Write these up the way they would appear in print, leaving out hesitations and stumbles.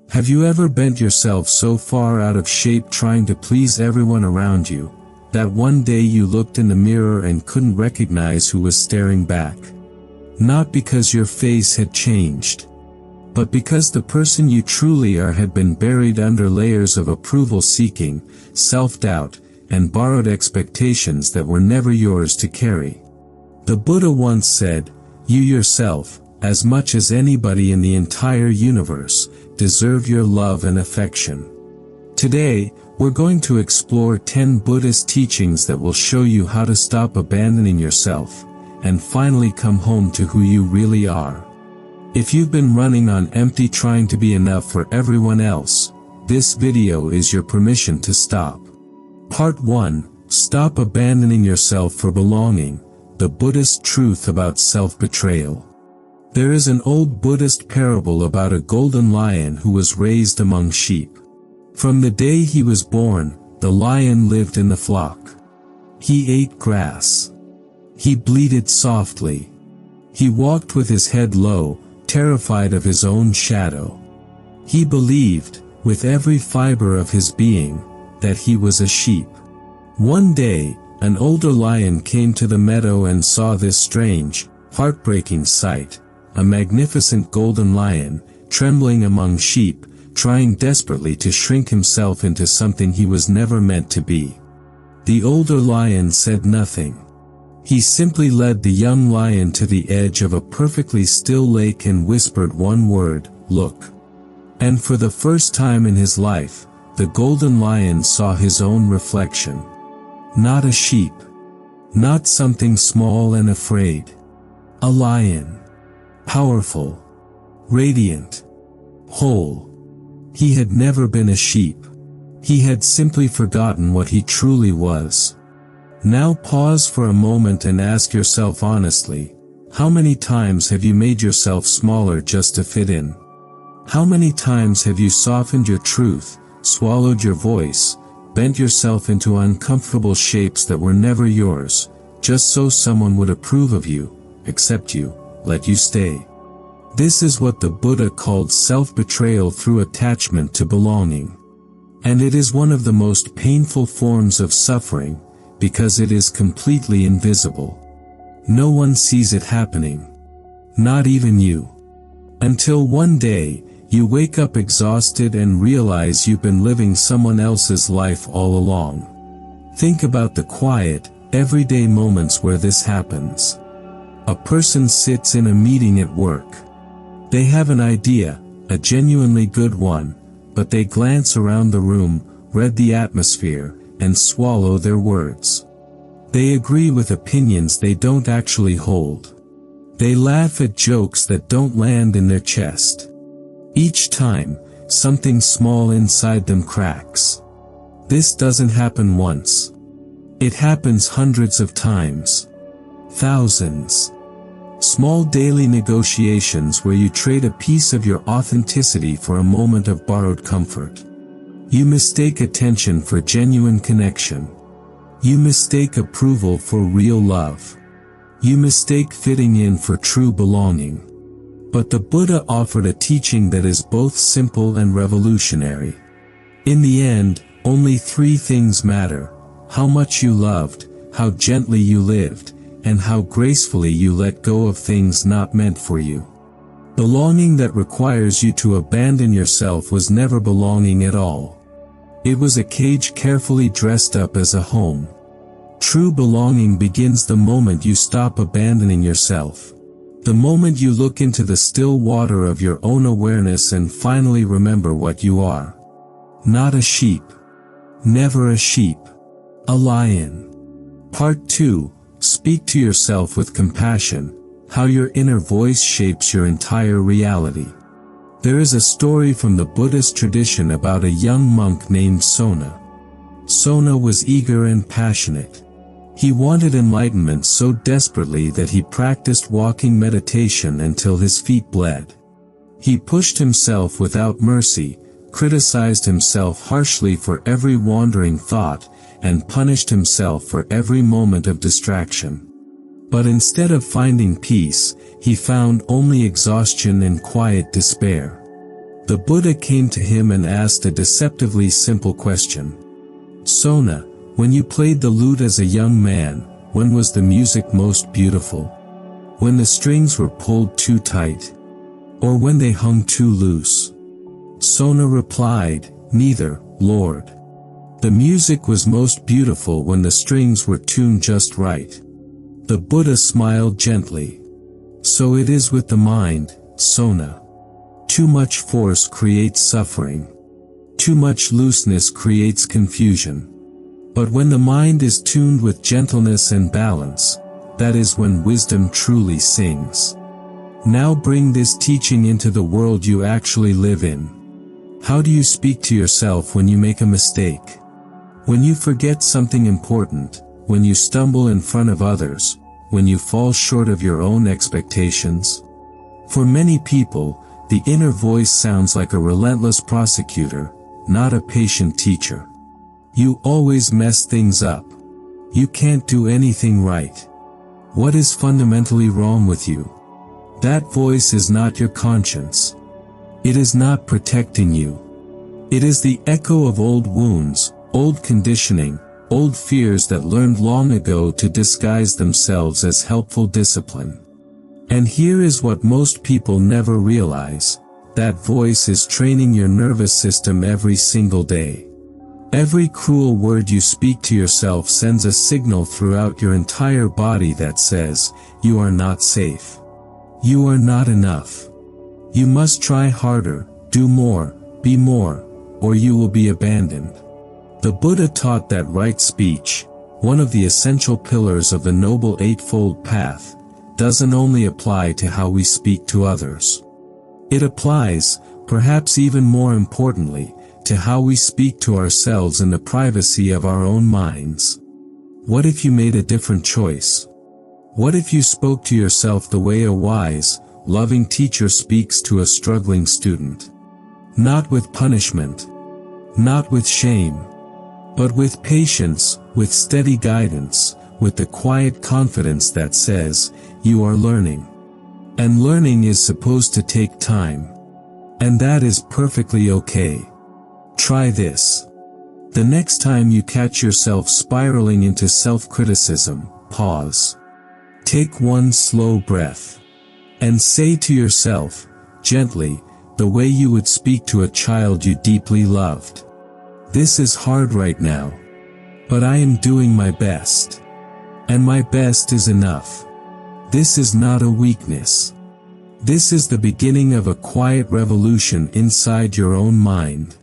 Have you ever bent yourself so far out of shape trying to please everyone around you, that one day you looked in the mirror and couldn't recognize who was staring back? Not because your face had changed, but because the person you truly are had been buried under layers of approval-seeking, self-doubt, and borrowed expectations that were never yours to carry. The Buddha once said, "You yourself, as much as anybody in the entire universe, deserve your love and affection." Today, we're going to explore 10 Buddhist teachings that will show you how to stop abandoning yourself, and finally come home to who you really are. If you've been running on empty trying to be enough for everyone else, this video is your permission to stop. Part 1, Stop Abandoning Yourself for Belonging, the Buddhist Truth About Self-Betrayal. There is an old Buddhist parable about a golden lion who was raised among sheep. From the day he was born, the lion lived in the flock. He ate grass. He bleated softly. He walked with his head low, terrified of his own shadow. He believed, with every fiber of his being, that he was a sheep. One day, an older lion came to the meadow and saw this strange, heartbreaking sight, a magnificent golden lion, trembling among sheep, trying desperately to shrink himself into something he was never meant to be. The older lion said nothing. He simply led the young lion to the edge of a perfectly still lake and whispered one word, "Look." And for the first time in his life, the golden lion saw his own reflection. Not a sheep. Not something small and afraid. A lion. Powerful. Radiant. Whole. He had never been a sheep. He had simply forgotten what he truly was. Now pause for a moment and ask yourself honestly, how many times have you made yourself smaller just to fit in? How many times have you softened your truth, swallowed your voice, bent yourself into uncomfortable shapes that were never yours, just so someone would approve of you, accept you, let you stay? This is what the Buddha called self-betrayal through attachment to belonging. And it is one of the most painful forms of suffering, because it is completely invisible. No one sees it happening. Not even you. Until one day, you wake up exhausted and realize you've been living someone else's life all along. Think about the quiet, everyday moments where this happens. A person sits in a meeting at work. They have an idea, a genuinely good one, but they glance around the room, read the atmosphere, and swallow their words. They agree with opinions they don't actually hold. They laugh at jokes that don't land in their chest. Each time, something small inside them cracks. This doesn't happen once. It happens hundreds of times. Thousands. Small daily negotiations where you trade a piece of your authenticity for a moment of borrowed comfort. You mistake attention for genuine connection. You mistake approval for real love. You mistake fitting in for true belonging. But the Buddha offered a teaching that is both simple and revolutionary. In the end, only 3 things matter: how much you loved, how gently you lived, and how gracefully you let go of things not meant for you. Belonging that requires you to abandon yourself was never belonging at all. It was a cage carefully dressed up as a home. True belonging begins the moment you stop abandoning yourself. The moment you look into the still water of your own awareness and finally remember what you are. Not a sheep. Never a sheep. A lion. Part 2, Speak to yourself with compassion, how your inner voice shapes your entire reality. There is a story from the Buddhist tradition about a young monk named Sona. Sona was eager and passionate. He wanted enlightenment so desperately that he practiced walking meditation until his feet bled. He pushed himself without mercy, criticized himself harshly for every wandering thought, and punished himself for every moment of distraction. But instead of finding peace, he found only exhaustion and quiet despair. The Buddha came to him and asked a deceptively simple question. Sona, when you played the lute as a young man, when was the music most beautiful? When the strings were pulled too tight? Or when they hung too loose? Sona replied, neither, Lord. The music was most beautiful when the strings were tuned just right. The Buddha smiled gently. So it is with the mind, Sona. Too much force creates suffering. Too much looseness creates confusion. But when the mind is tuned with gentleness and balance, that is when wisdom truly sings. Now bring this teaching into the world you actually live in. How do you speak to yourself when you make a mistake? When you forget something important, when you stumble in front of others, when you fall short of your own expectations? For many people, the inner voice sounds like a relentless prosecutor, not a patient teacher. You always mess things up. You can't do anything right. What is fundamentally wrong with you? That voice is not your conscience. It is not protecting you. It is the echo of old wounds, old conditioning, old fears that learned long ago to disguise themselves as helpful discipline. And here is what most people never realize. That voice is training your nervous system every single day. Every cruel word you speak to yourself sends a signal throughout your entire body that says, you are not safe. You are not enough. You must try harder, do more, be more, or you will be abandoned. The Buddha taught that right speech, one of the essential pillars of the Noble Eightfold Path, doesn't only apply to how we speak to others. It applies, perhaps even more importantly, to how we speak to ourselves in the privacy of our own minds. What if you made a different choice? What if you spoke to yourself the way a wise, loving teacher speaks to a struggling student? Not with punishment. Not with shame. But with patience, with steady guidance, with the quiet confidence that says, you are learning. And learning is supposed to take time. And that is perfectly okay. Try this. The next time you catch yourself spiraling into self-criticism, pause. Take one slow breath. And say to yourself, gently, the way you would speak to a child you deeply loved. This is hard right now. But I am doing my best. And my best is enough. This is not a weakness. This is the beginning of a quiet revolution inside your own mind.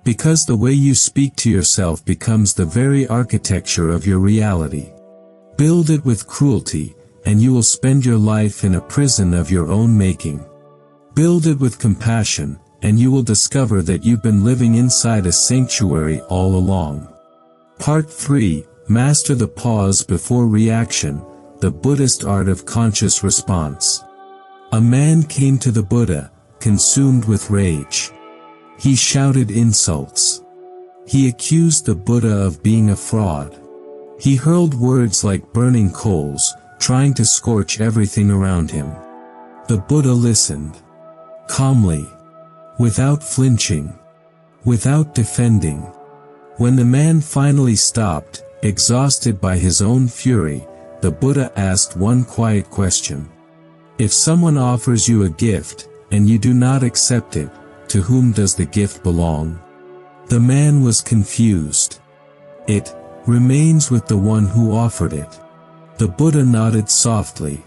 Because the way you speak to yourself becomes the very architecture of your reality. Build it with cruelty, and you will spend your life in a prison of your own making. Build it with compassion, and you will discover that you've been living inside a sanctuary all along. Part 3, Master the Pause Before Reaction, the Buddhist Art of Conscious Response. A man came to the Buddha, consumed with rage. He shouted insults. He accused the Buddha of being a fraud. He hurled words like burning coals, trying to scorch everything around him. The Buddha listened. Calmly. Without flinching. Without defending. When the man finally stopped, exhausted by his own fury, the Buddha asked one quiet question. If someone offers you a gift, and you do not accept it, to whom does the gift belong? The man was confused. It remains with the one who offered it. The Buddha nodded softly.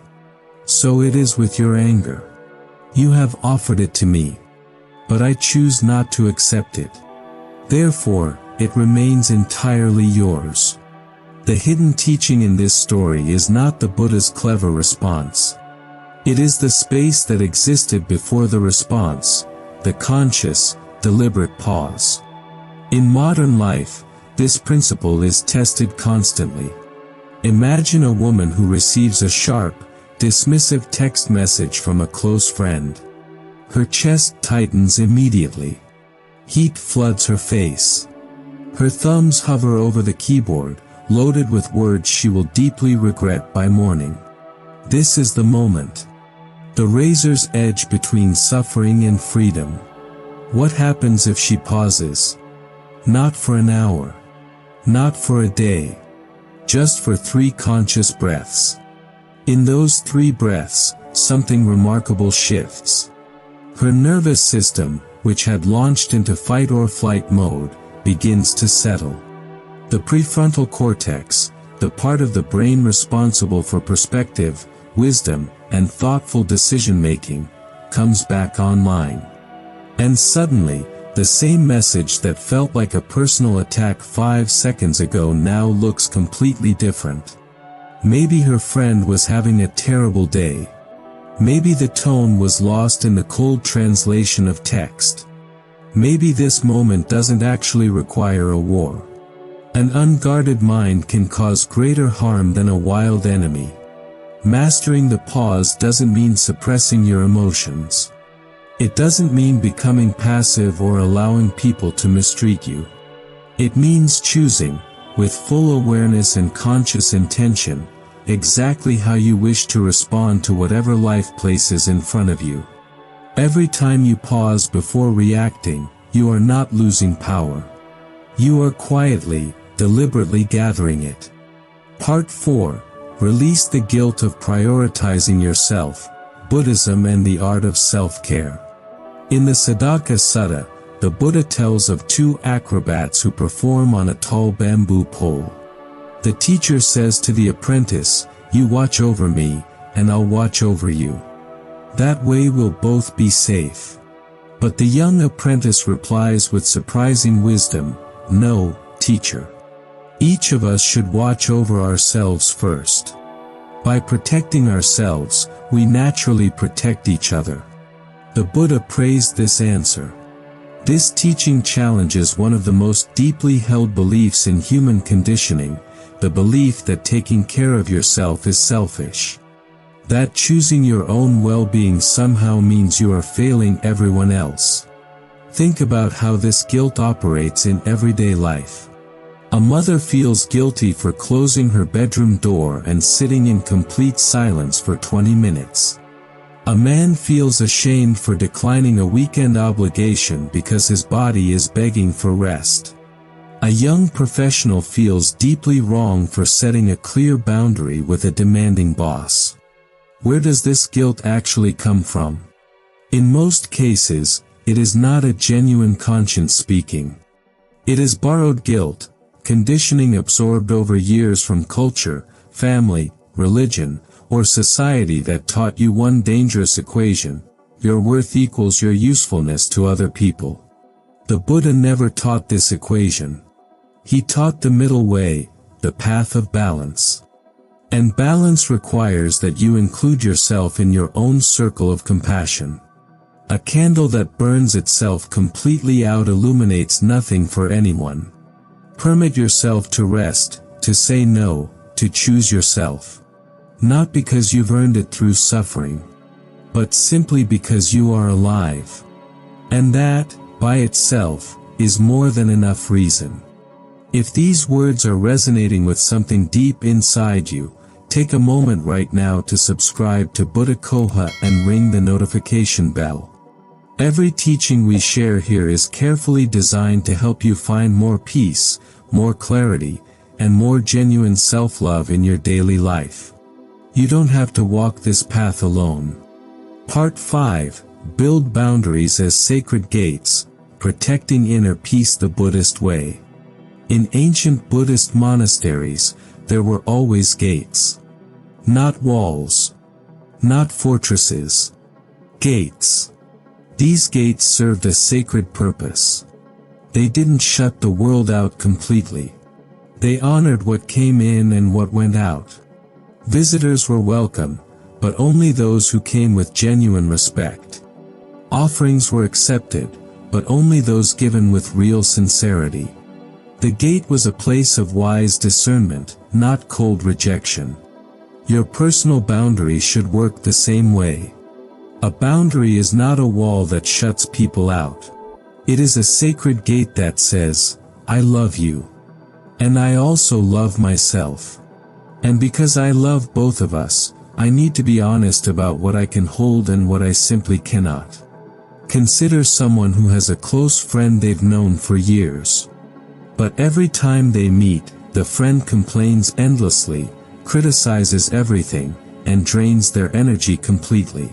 So it is with your anger. You have offered it to me. But I choose not to accept it. Therefore, it remains entirely yours. The hidden teaching in this story is not the Buddha's clever response. It is the space that existed before the response, the conscious, deliberate pause. In modern life, this principle is tested constantly. Imagine a woman who receives a sharp, dismissive text message from a close friend. Her chest tightens immediately. Heat floods her face. Her thumbs hover over the keyboard, loaded with words she will deeply regret by morning. This is the moment. The razor's edge between suffering and freedom. What happens if she pauses? Not for an hour. Not for a day. Just for 3 conscious breaths. In those 3 breaths, something remarkable shifts. Her nervous system, which had launched into fight or flight mode, begins to settle. The prefrontal cortex, the part of the brain responsible for perspective, wisdom, and thoughtful decision-making, comes back online. And suddenly, the same message that felt like a personal attack 5 seconds ago now looks completely different. Maybe her friend was having a terrible day. Maybe the tone was lost in the cold translation of text. Maybe this moment doesn't actually require a war. An unguarded mind can cause greater harm than a wild enemy. Mastering the pause doesn't mean suppressing your emotions. It doesn't mean becoming passive or allowing people to mistreat you. It means choosing, with full awareness and conscious intention, exactly how you wish to respond to whatever life places in front of you. Every time you pause before reacting, you are not losing power. You are quietly, deliberately gathering it. Part 4. Release the guilt of prioritizing yourself, Buddhism and the art of self-care. In the Siddhaka Sutta, the Buddha tells of 2 acrobats who perform on a tall bamboo pole. The teacher says to the apprentice, "You watch over me, and I'll watch over you. That way we'll both be safe." But the young apprentice replies with surprising wisdom, "No, teacher. Each of us should watch over ourselves first. By protecting ourselves, we naturally protect each other." The Buddha praised this answer. This teaching challenges one of the most deeply held beliefs in human conditioning, the belief that taking care of yourself is selfish. That choosing your own well-being somehow means you are failing everyone else. Think about how this guilt operates in everyday life. A mother feels guilty for closing her bedroom door and sitting in complete silence for 20 minutes. A man feels ashamed for declining a weekend obligation because his body is begging for rest. A young professional feels deeply wrong for setting a clear boundary with a demanding boss. Where does this guilt actually come from? In most cases, it is not a genuine conscience speaking. It is borrowed guilt, conditioning absorbed over years from culture, family, religion, or society that taught you one dangerous equation: your worth equals your usefulness to other people. The Buddha never taught this equation. He taught the middle way, the path of balance. And balance requires that you include yourself in your own circle of compassion. A candle that burns itself completely out illuminates nothing for anyone. Permit yourself to rest, to say no, to choose yourself. Not because you've earned it through suffering, but simply because you are alive. And that, by itself, is more than enough reason. If these words are resonating with something deep inside you, take a moment right now to subscribe to Buddha Coha and ring the notification bell. Every teaching we share here is carefully designed to help you find more peace, more clarity, and more genuine self-love in your daily life. You don't have to walk this path alone. Part 5. Build boundaries as sacred gates, protecting inner peace the Buddhist way. In ancient Buddhist monasteries, there were always gates. Not walls. Not fortresses. Gates. These gates served a sacred purpose. They didn't shut the world out completely. They honored what came in and what went out. Visitors were welcome, but only those who came with genuine respect. Offerings were accepted, but only those given with real sincerity. The gate was a place of wise discernment, not cold rejection. Your personal boundary should work the same way. A boundary is not a wall that shuts people out. It is a sacred gate that says, "I love you. And I also love myself. And because I love both of us, I need to be honest about what I can hold and what I simply cannot." Consider someone who has a close friend they've known for years. But every time they meet, the friend complains endlessly, criticizes everything, and drains their energy completely.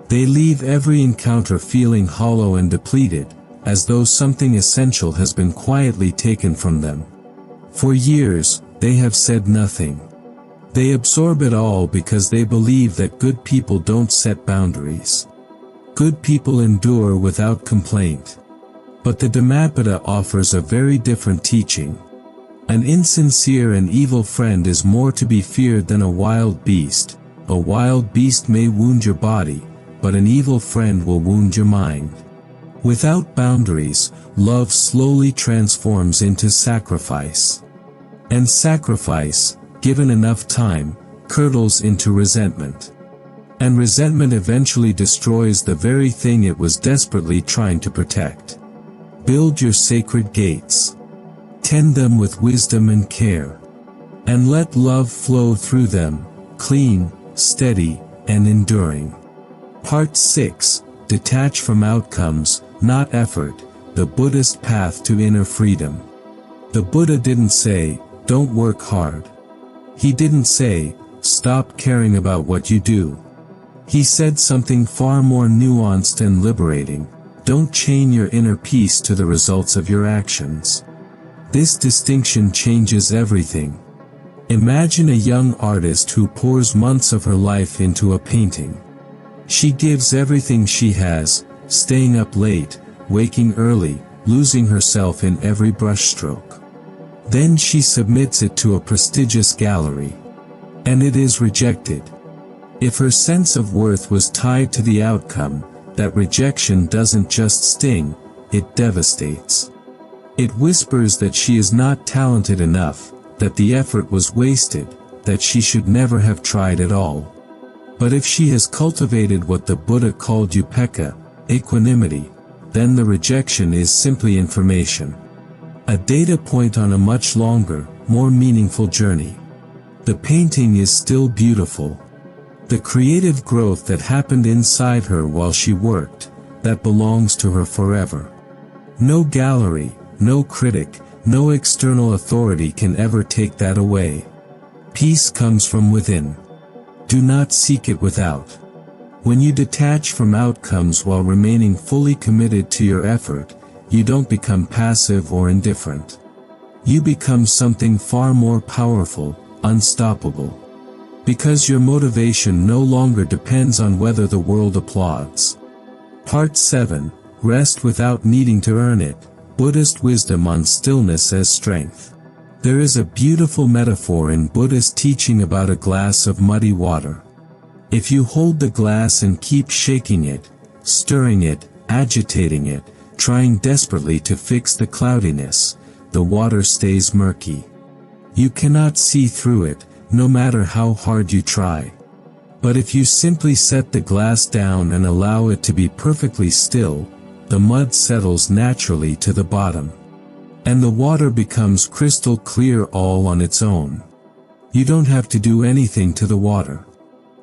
They leave every encounter feeling hollow and depleted, as though something essential has been quietly taken from them. For years, they have said nothing. They absorb it all because they believe that good people don't set boundaries. Good people endure without complaint. But the Dhammapada offers a very different teaching. An insincere and evil friend is more to be feared than a wild beast. A wild beast may wound your body, but an evil friend will wound your mind. Without boundaries, love slowly transforms into sacrifice. And sacrifice, given enough time, curdles into resentment. And resentment eventually destroys the very thing it was desperately trying to protect. Build your sacred gates. Tend them with wisdom and care. And let love flow through them, clean, steady, and enduring. Part 6, Detach from Outcomes, Not Effort, the Buddhist Path to Inner Freedom. The Buddha didn't say, don't work hard. He didn't say, stop caring about what you do. He said something far more nuanced and liberating, don't chain your inner peace to the results of your actions. This distinction changes everything. Imagine a young artist who pours months of her life into a painting. She gives everything she has, staying up late, waking early, losing herself in every brushstroke. Then she submits it to a prestigious gallery. And it is rejected. If her sense of worth was tied to the outcome, that rejection doesn't just sting, it devastates. It whispers that she is not talented enough, that the effort was wasted, that she should never have tried at all. But if she has cultivated what the Buddha called upekkha, equanimity, then the rejection is simply information. A data point on a much longer, more meaningful journey. The painting is still beautiful. The creative growth that happened inside her while she worked, that belongs to her forever. No gallery, no critic, no external authority can ever take that away. Peace comes from within. Do not seek it without. When you detach from outcomes while remaining fully committed to your effort, you don't become passive or indifferent. You become something far more powerful, unstoppable. Because your motivation no longer depends on whether the world applauds. Part 7, Rest Without Needing to Earn It, Buddhist Wisdom on Stillness as Strength. There is a beautiful metaphor in Buddhist teaching about a glass of muddy water. If you hold the glass and keep shaking it, stirring it, agitating it, trying desperately to fix the cloudiness, the water stays murky. You cannot see through it, no matter how hard you try. But if you simply set the glass down and allow it to be perfectly still, the mud settles naturally to the bottom. And the water becomes crystal clear all on its own. You don't have to do anything to the water.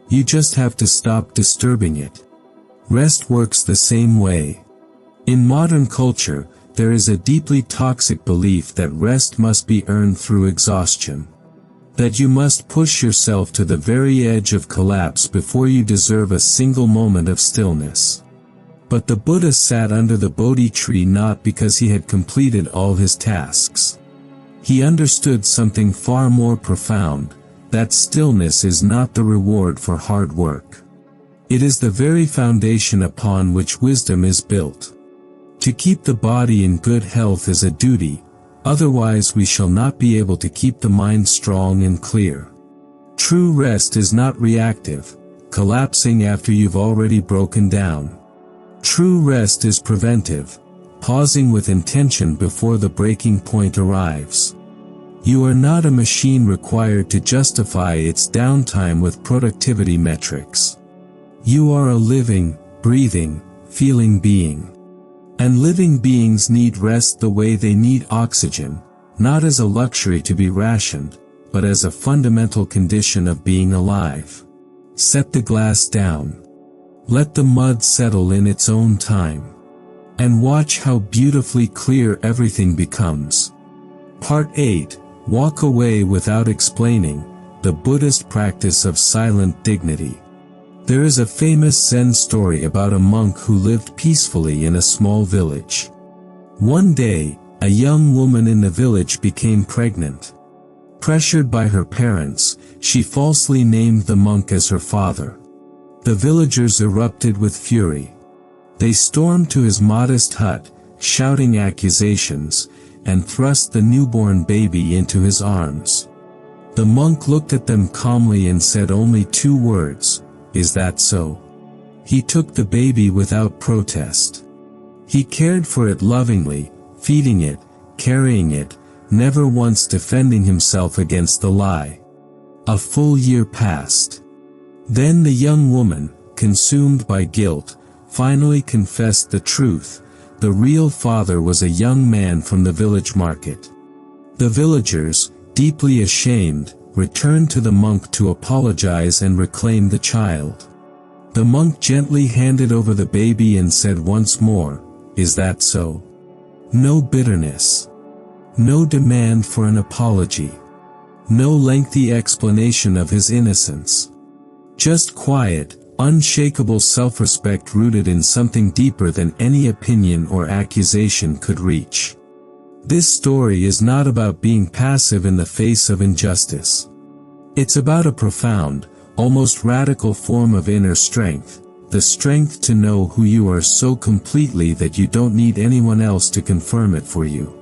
You just have to stop disturbing it. Rest works the same way. In modern culture, there is a deeply toxic belief that rest must be earned through exhaustion. That you must push yourself to the very edge of collapse before you deserve a single moment of stillness. But the Buddha sat under the Bodhi tree not because he had completed all his tasks. He understood something far more profound, that stillness is not the reward for hard work. It is the very foundation upon which wisdom is built. To keep the body in good health is a duty, otherwise we shall not be able to keep the mind strong and clear. True rest is not reactive, collapsing after you've already broken down. True rest is preventive, pausing with intention before the breaking point arrives. You are not a machine required to justify its downtime with productivity metrics. You are a living, breathing, feeling being. And living beings need rest the way they need oxygen, not as a luxury to be rationed, but as a fundamental condition of being alive. Set the glass down. Let the mud settle in its own time. And watch how beautifully clear everything becomes. Part 8. Walk away without explaining, the Buddhist practice of silent dignity. There is a famous Zen story about a monk who lived peacefully in a small village. One day, a young woman in the village became pregnant. Pressured by her parents, she falsely named the monk as her father. The villagers erupted with fury. They stormed to his modest hut, shouting accusations, and thrust the newborn baby into his arms. The monk looked at them calmly and said only 2 words, "Is that so?" He took the baby without protest. He cared for it lovingly, feeding it, carrying it, never once defending himself against the lie. A full year passed. Then the young woman, consumed by guilt, finally confessed the truth. The real father was a young man from the village market. The villagers, deeply ashamed, returned to the monk to apologize and reclaim the child. The monk gently handed over the baby and said once more, "Is that so?" No bitterness. No demand for an apology. No lengthy explanation of his innocence. Just quiet, unshakable self-respect rooted in something deeper than any opinion or accusation could reach. This story is not about being passive in the face of injustice. It's about a profound, almost radical form of inner strength, the strength to know who you are so completely that you don't need anyone else to confirm it for you.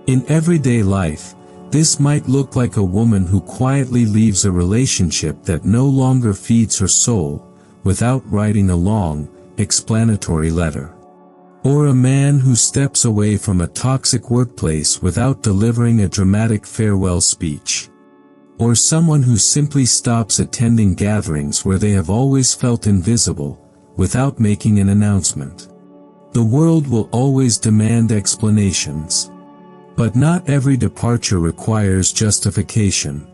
In everyday life, this might look like a woman who quietly leaves a relationship that no longer feeds her soul, without writing a long, explanatory letter. Or a man who steps away from a toxic workplace without delivering a dramatic farewell speech. Or someone who simply stops attending gatherings where they have always felt invisible, without making an announcement. The world will always demand explanations. But not every departure requires justification.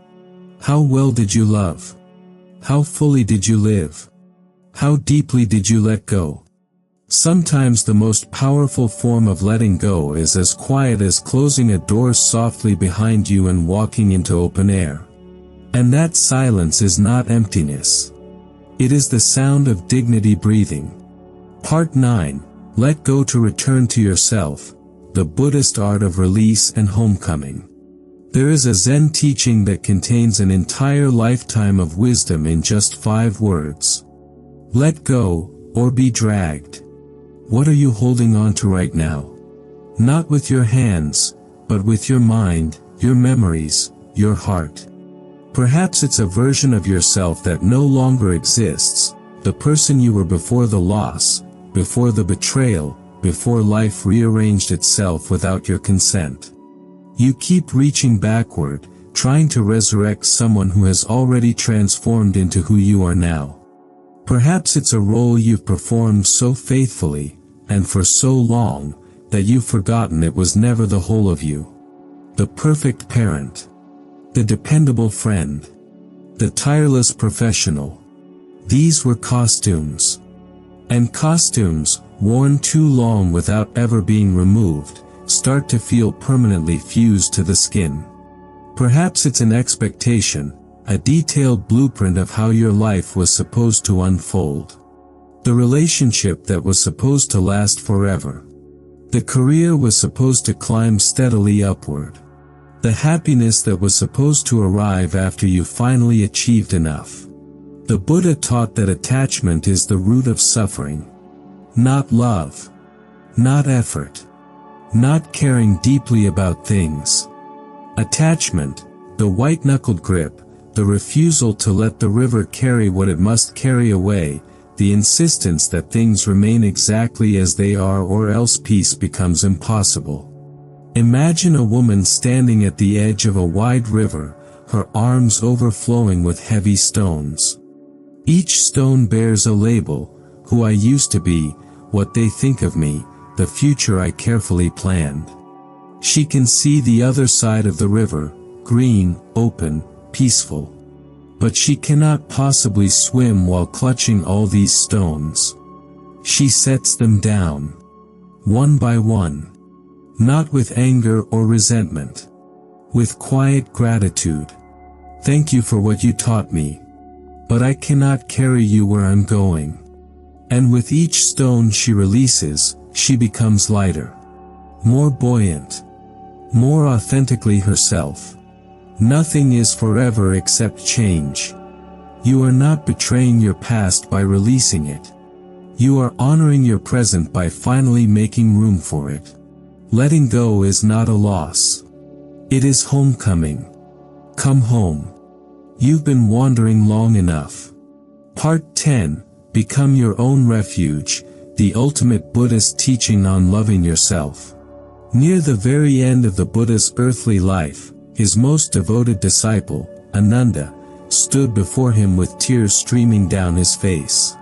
How well did you love? How fully did you live? How deeply did you let go? Sometimes the most powerful form of letting go is as quiet as closing a door softly behind you and walking into open air. And that silence is not emptiness. It is the sound of dignity breathing. Part 9. Let go to return to yourself. The Buddhist art of release and homecoming. There is a Zen teaching that contains an entire lifetime of wisdom in just 5 words. Let go, or be dragged. What are you holding on to right now? Not with your hands, but with your mind, your memories, your heart. Perhaps it's a version of yourself that no longer exists, the person you were before the loss, before the betrayal, before life rearranged itself without your consent. You keep reaching backward, trying to resurrect someone who has already transformed into who you are now. Perhaps it's a role you've performed so faithfully, and for so long, that you've forgotten it was never the whole of you. The perfect parent. The dependable friend. The tireless professional. These were costumes. And costumes, worn too long without ever being removed, start to feel permanently fused to the skin. Perhaps it's an expectation, a detailed blueprint of how your life was supposed to unfold. The relationship that was supposed to last forever. The career was supposed to climb steadily upward. The happiness that was supposed to arrive after you finally achieved enough. The Buddha taught that attachment is the root of suffering. Not love. Not effort. Not caring deeply about things. Attachment, the white-knuckled grip, the refusal to let the river carry what it must carry away, the insistence that things remain exactly as they are or else peace becomes impossible. Imagine a woman standing at the edge of a wide river, her arms overflowing with heavy stones. Each stone bears a label, who I used to be, what they think of me, the future I carefully planned. She can see the other side of the river, green, open, peaceful. But she cannot possibly swim while clutching all these stones. She sets them down, one by one. Not with anger or resentment. With quiet gratitude. Thank you for what you taught me. But I cannot carry you where I'm going. And with each stone she releases, she becomes lighter. More buoyant. More authentically herself. Nothing is forever except change. You are not betraying your past by releasing it. You are honoring your present by finally making room for it. Letting go is not a loss. It is homecoming. Come home. You've been wandering long enough. Part 10, Become Your Own Refuge, the ultimate Buddhist teaching on loving yourself. Near the very end of the Buddha's earthly life, his most devoted disciple, Ananda, stood before him with tears streaming down his face.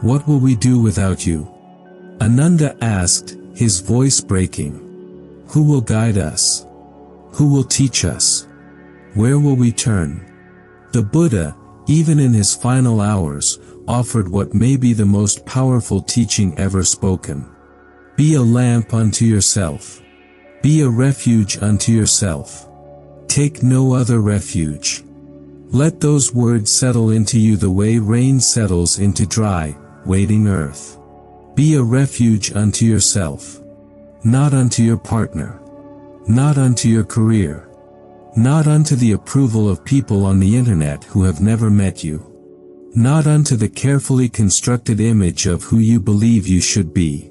What will we do without you? Ananda asked, his voice breaking. Who will guide us? Who will teach us? Where will we turn? The Buddha, even in his final hours, offered what may be the most powerful teaching ever spoken. Be a lamp unto yourself. Be a refuge unto yourself. Take no other refuge. Let those words settle into you the way rain settles into dry, waiting earth. Be a refuge unto yourself. Not unto your partner. Not unto your career. Not unto the approval of people on the internet who have never met you. Not unto the carefully constructed image of who you believe you should be.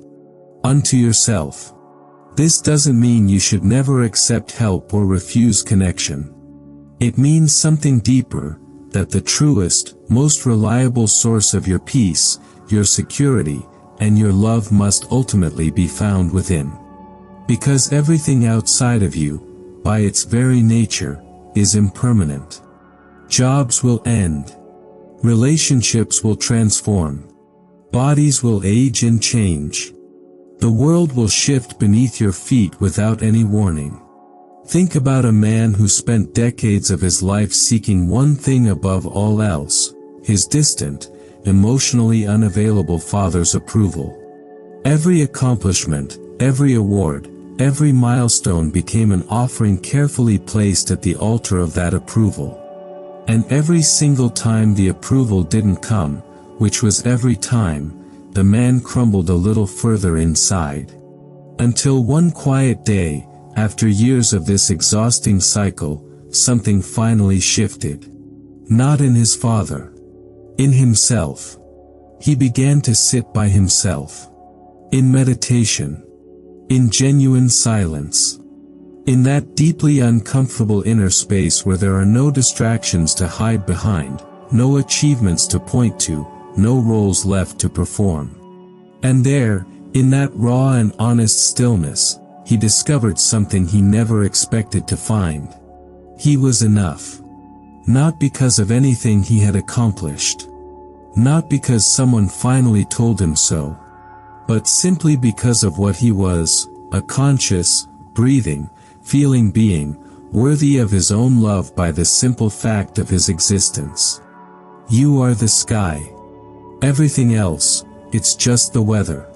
Unto yourself. This doesn't mean you should never accept help or refuse connection. It means something deeper, that the truest, most reliable source of your peace, your security, and your love must ultimately be found within. Because everything outside of you, by its very nature, is impermanent. Jobs will end. Relationships will transform. Bodies will age and change. The world will shift beneath your feet without any warning. Think about a man who spent decades of his life seeking one thing above all else, his distant, emotionally unavailable father's approval. Every accomplishment, every award, every milestone became an offering carefully placed at the altar of that approval. And every single time the approval didn't come, which was every time, the man crumbled a little further inside. Until one quiet day, after years of this exhausting cycle, something finally shifted. Not in his father. In himself. He began to sit by himself. In meditation. In genuine silence. In that deeply uncomfortable inner space where there are no distractions to hide behind, no achievements to point to, no roles left to perform. And there, in that raw and honest stillness, he discovered something he never expected to find. He was enough. Not because of anything he had accomplished. Not because someone finally told him so. But simply because of what he was, a conscious, breathing, feeling being, worthy of his own love by the simple fact of his existence. You are the sky. Everything else, it's just the weather.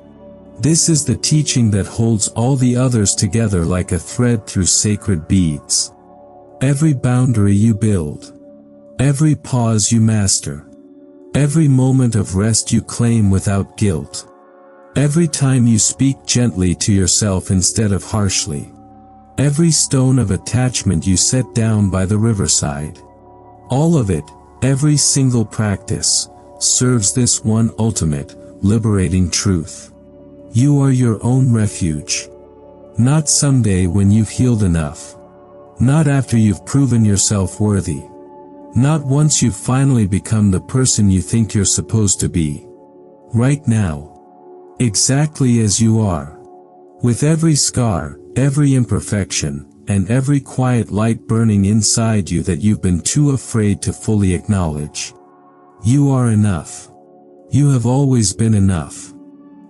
This is the teaching that holds all the others together like a thread through sacred beads. Every boundary you build. Every pause you master. Every moment of rest you claim without guilt. Every time you speak gently to yourself instead of harshly. Every stone of attachment you set down by the riverside. All of it, every single practice, serves this one ultimate, liberating truth. You are your own refuge. Not someday when you've healed enough. Not after you've proven yourself worthy. Not once you've finally become the person you think you're supposed to be. Right now. Exactly as you are. With every scar, every imperfection, and every quiet light burning inside you that you've been too afraid to fully acknowledge. You are enough. You have always been enough.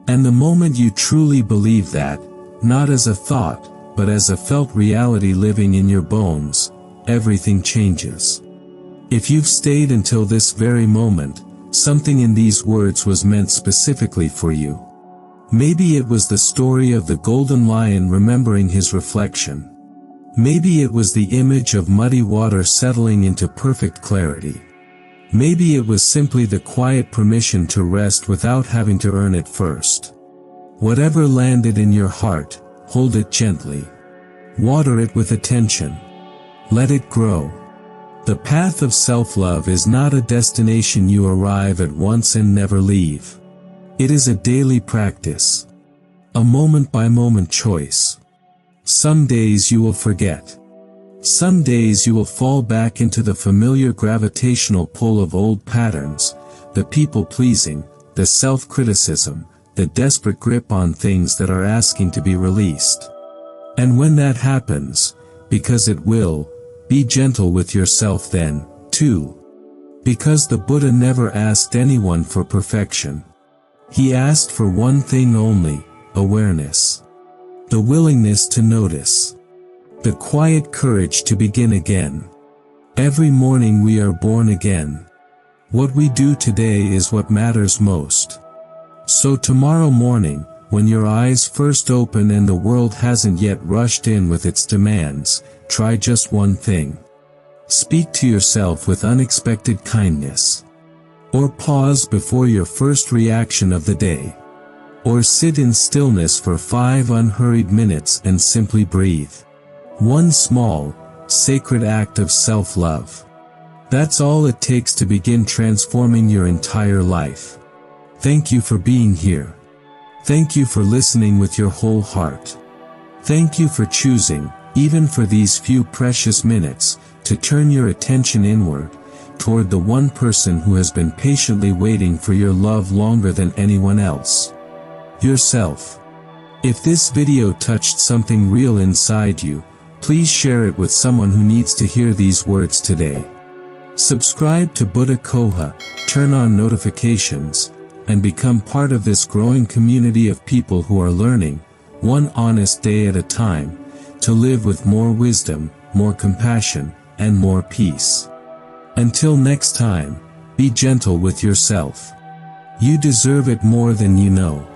And the moment you truly believe that, not as a thought, but as a felt reality living in your bones, everything changes. If you've stayed until this very moment, something in these words was meant specifically for you. Maybe it was the story of the golden lion remembering his reflection. Maybe it was the image of muddy water settling into perfect clarity. Maybe it was simply the quiet permission to rest without having to earn it first. Whatever landed in your heart, hold it gently. Water it with attention. Let it grow. The path of self-love is not a destination you arrive at once and never leave. It is a daily practice. A moment-by-moment choice. Some days you will forget. Some days you will fall back into the familiar gravitational pull of old patterns, the people-pleasing, the self-criticism, the desperate grip on things that are asking to be released. And when that happens, because it will, be gentle with yourself then, too. Because the Buddha never asked anyone for perfection. He asked for one thing only, awareness. The willingness to notice. The quiet courage to begin again. Every morning we are born again. What we do today is what matters most. So tomorrow morning, when your eyes first open and the world hasn't yet rushed in with its demands, try just one thing. Speak to yourself with unexpected kindness. Or pause before your first reaction of the day. Or sit in stillness for 5 unhurried minutes and simply breathe. One small, sacred act of self-love. That's all it takes to begin transforming your entire life. Thank you for being here. Thank you for listening with your whole heart. Thank you for choosing, even for these few precious minutes, to turn your attention inward, toward the one person who has been patiently waiting for your love longer than anyone else. Yourself. If this video touched something real inside you, please share it with someone who needs to hear these words today. Subscribe to Buddha Coha, turn on notifications, and become part of this growing community of people who are learning, one honest day at a time, to live with more wisdom, more compassion, and more peace. Until next time, be gentle with yourself. You deserve it more than you know.